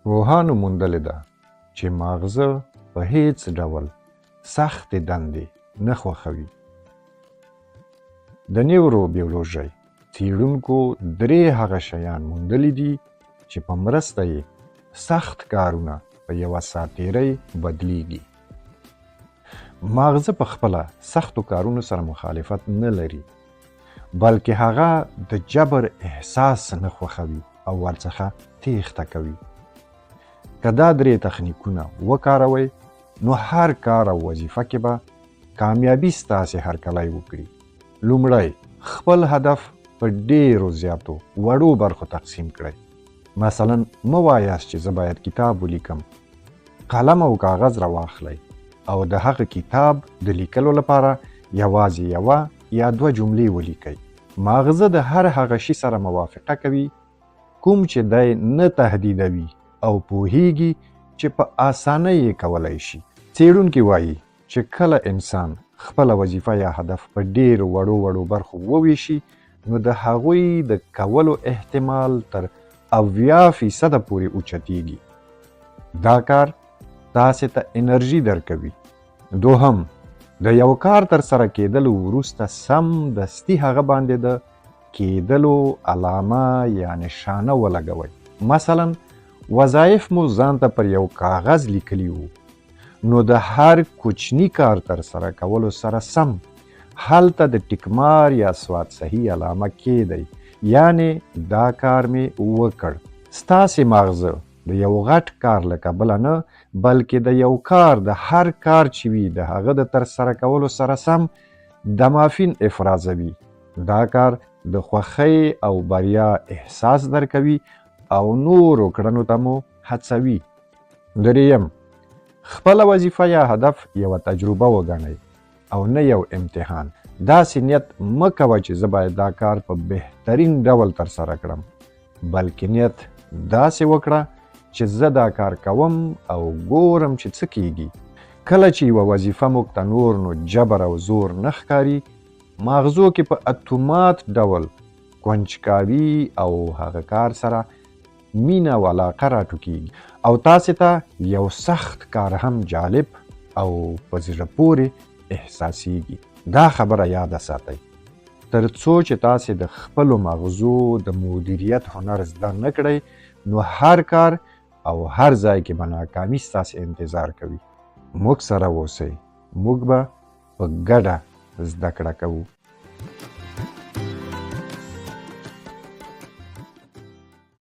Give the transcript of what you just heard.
پوهانو موندلې ده چې ماغزه په هیڅ ډول سختې دندې نه خوښوي. د نیوروبیولوژۍ څېړونکو 3 هغه شیان موندلي دي چې په مرسته یې سخت کارونه په یوه ساعتېرۍ بدلیږي. ماغزه په خپله سختو کارونو سره مخالفت نه لري، بلکې هغه د جبر احساس نه خوښوي او ورڅخه تېښته کوي. که دا 3 تخنیکونه وکاروئ نو هر کار او وظیفه کې به کامیابي ستاسې هرکلی وکړي. لومړی خپل هدف په ډېرو زیاتو وړو برخو تقسیم کړئ. مثلا مه وایاست چې زه باید کتاب ولیکم. قلم او کاغذ را واخلئ او د هغه کتاب د لیکلو لپاره یوازې 1 یا 2 جملې ولیکئ. ماغزه د هر هغه شي سره موافقه کوي کوم چې دی نه تهدیدوي او پوهیږي چې په اسانۍ یې کولی شي. څېړونکي وایي چې کله انسان خپله وظیفه یا هدف په ډېرو وړو برخو وویشي نو د هغوی د کولو احتمال تر 80% پورې اوچتیږي. دا کار تاسې ته انرژي درکوي. دوهم، د یو کار تر سره کېدلو وروسته سم دستي هغه باندې د کېدلو علامه یا نشانه ولګوئ. مثلا وظایف مو ځان ته پر یو کاغذ لیکلی وو، نو د هر کوچني کار تر سره کولو سره سم هلته د ټیکمار یا سواد صحیح علامه کېدی، یعنی دا کار می وکړ. ستاسې ماغزه د یو غټ کار له کبله نه، بلکې د یو کار د هر کار چې وي د هغه د تر سره کولو سره سم دمافین افرازوي. دا کار د خوښۍ او بریا احساس درکوي او نورو کړنو ته مو هڅوي. 3، خپله وظیفه یا هدف یوه تجربه وګڼئ او نه یو امتحان. داسې نیت مه کوه چې زه باید دا کار په بهترین ډول تر سره کړم، بلکې نیت داسې وکړه چې زه دا کار کوم او ګورم چې څه کیږي. کله چې یوه وظیفه موږ ته نور نو جبر او زور نه ښکاري، ماغزو کې په اتومات ډول کنجکاوي او هغه کار سره مینه او علاقه راټوکېږي او تاسې ته یو سخت کار هم جالب او په زړه پورې احساسیږي. دا خبره یاده ساتئ. تر څو چې تاسې د خپلو مغزو د مدیریت هنر زده نه کړئ نو هر کار او هر ځای کې به ناکامي ستاسې انتظار کوي. موږ سره اوسئ، موږ به په ګډه زده کړه کوو.